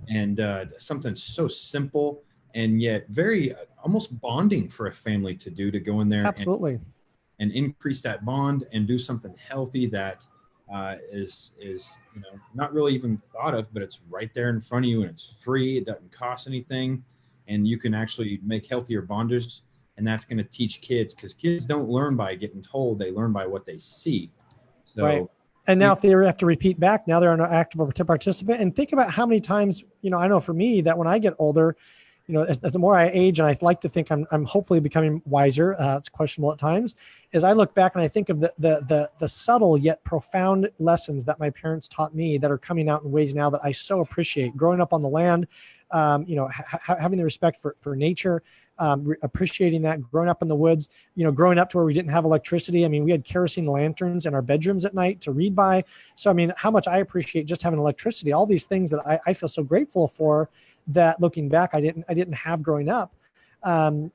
and something so simple and yet very almost bonding for a family to do, to go in there. Absolutely. And increase that bond and do something healthy that is not really even thought of, but it's right there in front of you, and it's free. It doesn't cost anything, and you can actually make healthier bonders, and that's going to teach kids, because kids don't learn by getting told; they learn by what they see. So, right. And now if they have to repeat back, now they're an active participant. And think about how many times, I know for me that when I get older, as the more I age, and I like to think I'm hopefully becoming wiser, it's questionable at times, as I look back and I think of the subtle yet profound lessons that my parents taught me that are coming out in ways now that I so appreciate. Growing up on the land, having the respect for nature, appreciating that, growing up in the woods, growing up to where we didn't have electricity. I mean, we had kerosene lanterns in our bedrooms at night to read by. So, I mean, how much I appreciate just having electricity, all these things that I feel so grateful for, that looking back, I didn't have growing up. And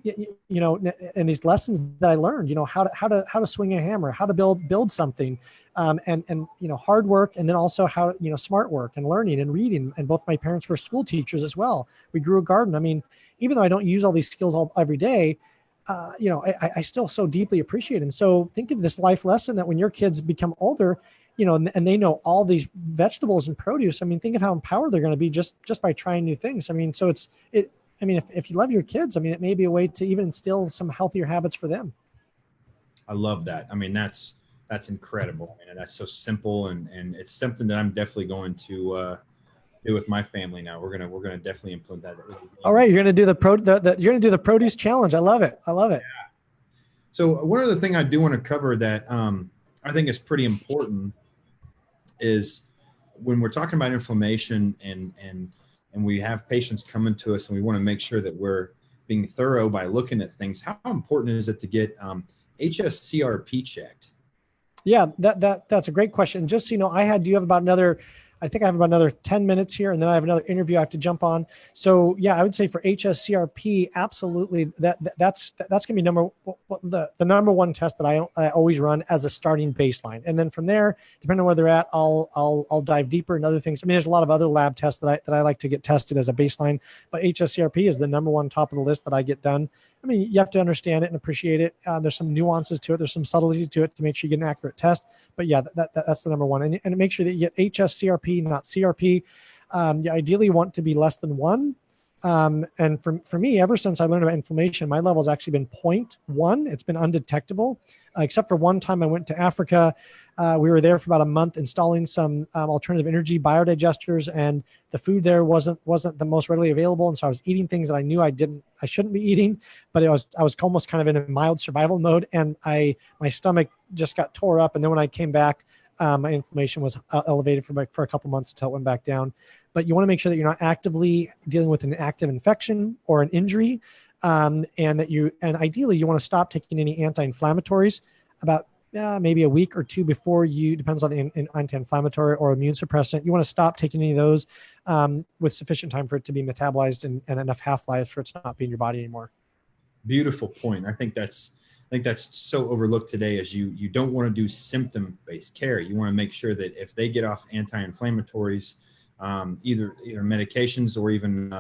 these lessons that I learned, how to swing a hammer, how to build something, and hard work, and then also how, smart work and learning and reading. And both my parents were school teachers as well. We grew a garden. I mean, even though I don't use all these skills every day, I still so deeply appreciate them. So think of this life lesson that when your kids become older, and they know all these vegetables and produce. I mean, think of how empowered they're going to be just by trying new things. I mean, so if you love your kids, I mean, it may be a way to even instill some healthier habits for them. I love that. I mean, that's incredible. And that's so simple. And it's something that I'm definitely going to do with my family now. We're gonna definitely implement that. All right, you're gonna do the produce challenge. I love it. Yeah. So one other thing I do want to cover that I think is pretty important is when we're talking about inflammation and we have patients coming to us and we want to make sure that we're being thorough by looking at things. How important is it to get HSCRP checked? Yeah, that's a great question. Just so you know, I have about another 10 minutes here, and then I have another interview I have to jump on. So yeah, I would say for HSCRP, absolutely, that's gonna be the number one test that I always run as a starting baseline. And then from there, depending on where they're at, I'll dive deeper in other things. I mean, there's a lot of other lab tests that I like to get tested as a baseline, but HSCRP is the number one top of the list that I get done. I mean, you have to understand it and appreciate it. There's some nuances to it. There's some subtlety to it to make sure you get an accurate test. But yeah, that's the number one. And make sure that you get HSCRP, not CRP. You ideally want to be less than 1. And for me, ever since I learned about inflammation, my level has actually been 0.1. It's been undetectable, except for one time I went to Africa. We were there for about a month installing some alternative energy biodigesters, and the food there wasn't the most readily available. And so I was eating things that I knew I shouldn't be eating, but I was almost kind of in a mild survival mode, and my stomach just got tore up. And then when I came back, my inflammation was elevated for a couple months until it went back down. But you want to make sure that you're not actively dealing with an active infection or an injury, and ideally you want to stop taking any anti-inflammatories about maybe a week or two before depends on the anti-inflammatory or immune suppressant. You want to stop taking any of those with sufficient time for it to be metabolized and enough half-life for it to not be in your body anymore. Beautiful point. I think that's so overlooked today, is you don't want to do symptom-based care. You want to make sure that if they get off anti-inflammatories, either medications or even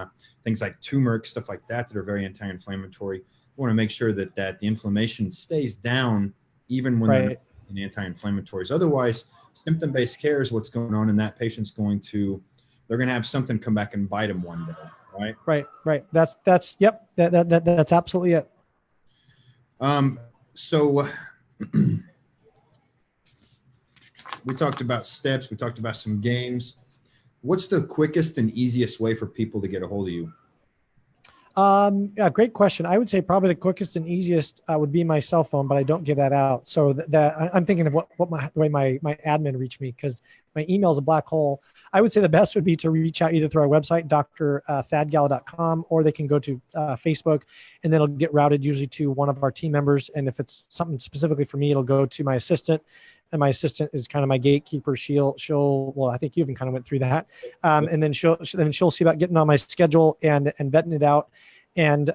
things like turmeric, stuff like that are very anti-inflammatory, you want to make sure that the inflammation stays down even when they're in anti-inflammatories. Otherwise, symptom-based care is what's going on, and that patient's they're going to have something come back and bite them one day, right? Right. That's absolutely it. So we talked about steps. We talked about some games. What's the quickest and easiest way for people to get a hold of you? Yeah, great question. I would say probably the quickest and easiest would be my cell phone, but I don't give that out. So that I'm thinking of the way my admin reached me, because my email is a black hole. I would say the best would be to reach out either through our website, drthadgala.com, or they can go to Facebook, and then it'll get routed usually to one of our team members. And if it's something specifically for me, it'll go to my assistant. And my assistant is kind of my gatekeeper. Well, I think you even kind of went through that. And then she'll see about getting on my schedule and vetting it out. And,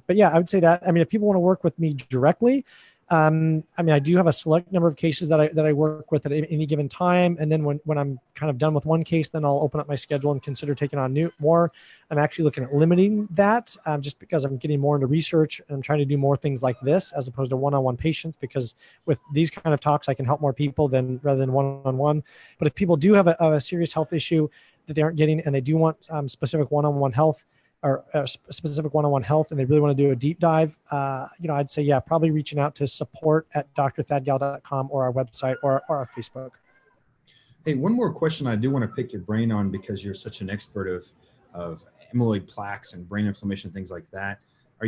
but yeah, I would say that, I mean, if people want to work with me directly, I mean, I do have a select number of cases that I work with at any given time. And then when I'm kind of done with one case, then I'll open up my schedule and consider taking on more. I'm actually looking at limiting that just because I'm getting more into research and I'm trying to do more things like this as opposed to one-on-one patients, because with these kind of talks, I can help more people rather than one-on-one. But if people do have a serious health issue that they aren't getting, and they do want specific one-on-one health, or specific one-on-one health, and they really want to do a deep dive, I'd say, yeah, probably reaching out to support@drthadgala.com or our website or our Facebook. Hey, one more question I do want to pick your brain on, because you're such an expert of amyloid plaques and brain inflammation, things like that. Do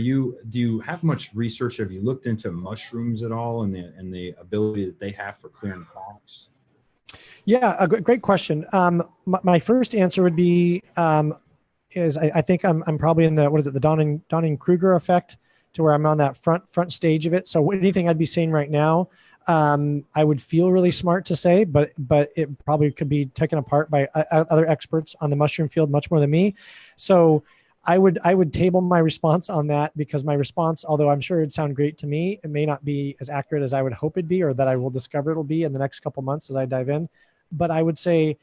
you have much research? Have you looked into mushrooms at all and the ability that they have for clearing plaques? Yeah, a great question. My first answer would be is I think I'm probably in the, what is it, the Donning-Kruger effect, to where I'm on that front stage of it. So anything I'd be saying right now, I would feel really smart to say, but it probably could be taken apart by other experts on the mushroom field much more than me. So I would table my response on that, because my response, although I'm sure it'd sound great to me, it may not be as accurate as I would hope it'd be, or that I will discover it'll be in the next couple months as I dive in. But I would say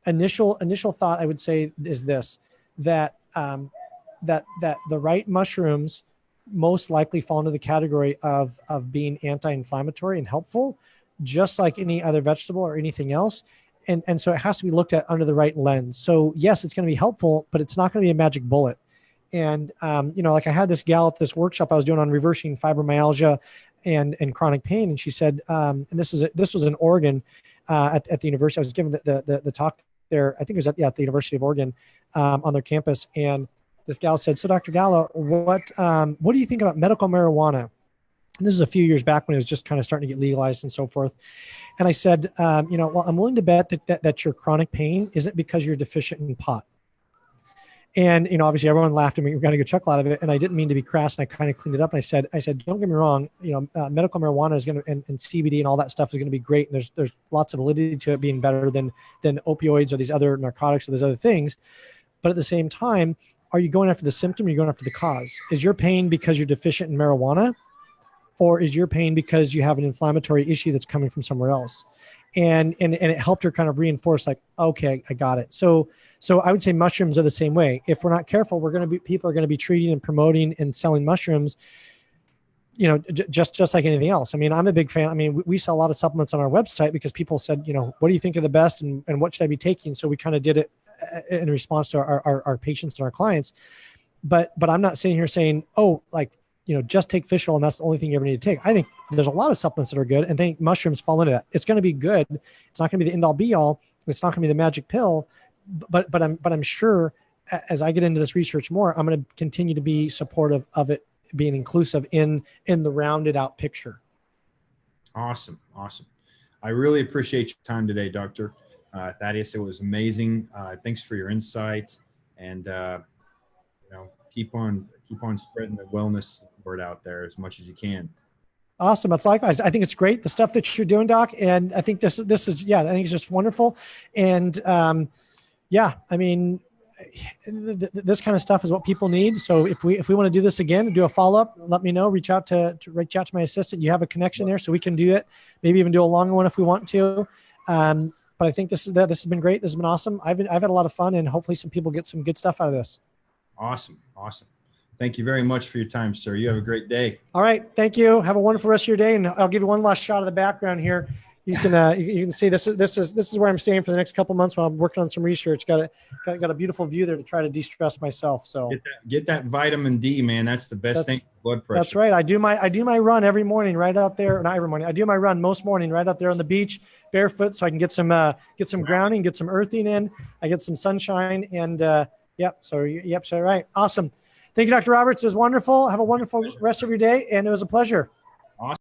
initial thought I would say is this, that that the right mushrooms most likely fall into the category of being anti-inflammatory and helpful, just like any other vegetable or anything else. And so it has to be looked at under the right lens. So yes, it's going to be helpful, but it's not going to be a magic bullet. And, like I had this gal at this workshop I was doing on reversing fibromyalgia and chronic pain. And she said, and this was in Oregon at the university. I was giving the talk there. I think it was at the University of Oregon on their campus. And this gal said, "So Dr. Gala, what do you think about medical marijuana?" And this is a few years back when it was just kind of starting to get legalized and so forth. And I said, well, I'm willing to bet that your chronic pain isn't because you're deficient in pot. And, obviously everyone laughed at me. We got a good chuckle out of it. And I didn't mean to be crass. And I kind of cleaned it up. And I said, don't get me wrong. Medical marijuana is going to, and CBD and all that stuff is going to be great. And there's lots of validity to it being better than opioids or these other narcotics or those other things. But at the same time, are you going after the symptom or are you going after the cause? Is your pain because you're deficient in marijuana? Or is your pain because you have an inflammatory issue that's coming from somewhere else? And it helped her kind of reinforce, like, okay, I got it. So I would say mushrooms are the same way. If we're not careful, people are going to be treating and promoting and selling mushrooms, just like anything else. I mean, I'm a big fan. I mean, we sell a lot of supplements on our website because people said, what do you think are the best and what should I be taking? So we kind of did it in response to our patients and our clients. But I'm not sitting here saying, just take fish oil and that's the only thing you ever need to take. I think there's a lot of supplements that are good, and I think mushrooms fall into that. It's going to be good. It's not going to be the end all be all. It's not going to be the magic pill, but I'm sure as I get into this research more, I'm going to continue to be supportive of it being inclusive in the rounded out picture. Awesome. I really appreciate your time today, Dr. Thaddeus. It was amazing. Thanks for your insights, and keep on spreading the wellness word out there as much as you can. Awesome. That's likewise. I think it's great, the stuff that you're doing, Doc. And I think this is, I think it's just wonderful. And I mean, this kind of stuff is what people need. So if we want to do this again, do a follow-up, let me know, reach out to my assistant. You have a connection there, so we can do it. Maybe even do a longer one if we want to. But I think this has been great. This has been awesome. I've had a lot of fun, and hopefully some people get some good stuff out of this. Awesome. Thank you very much for your time, sir. You have a great day. All right. Thank you. Have a wonderful rest of your day. And I'll give you one last shot of the background here. You can see this is where I'm staying for the next couple months while I'm working on some research. Got a beautiful view there to try to de-stress myself. So get that vitamin D, man. That's the best thing for blood pressure. That's right. I do my run every morning right out there. Not every morning. I do my run most morning right out there on the beach, barefoot, so I can get some grounding, get some earthing in. I get some sunshine, and So right. Awesome. Thank you, Dr. Roberts. It was wonderful. Have a wonderful rest of your day, and it was a pleasure.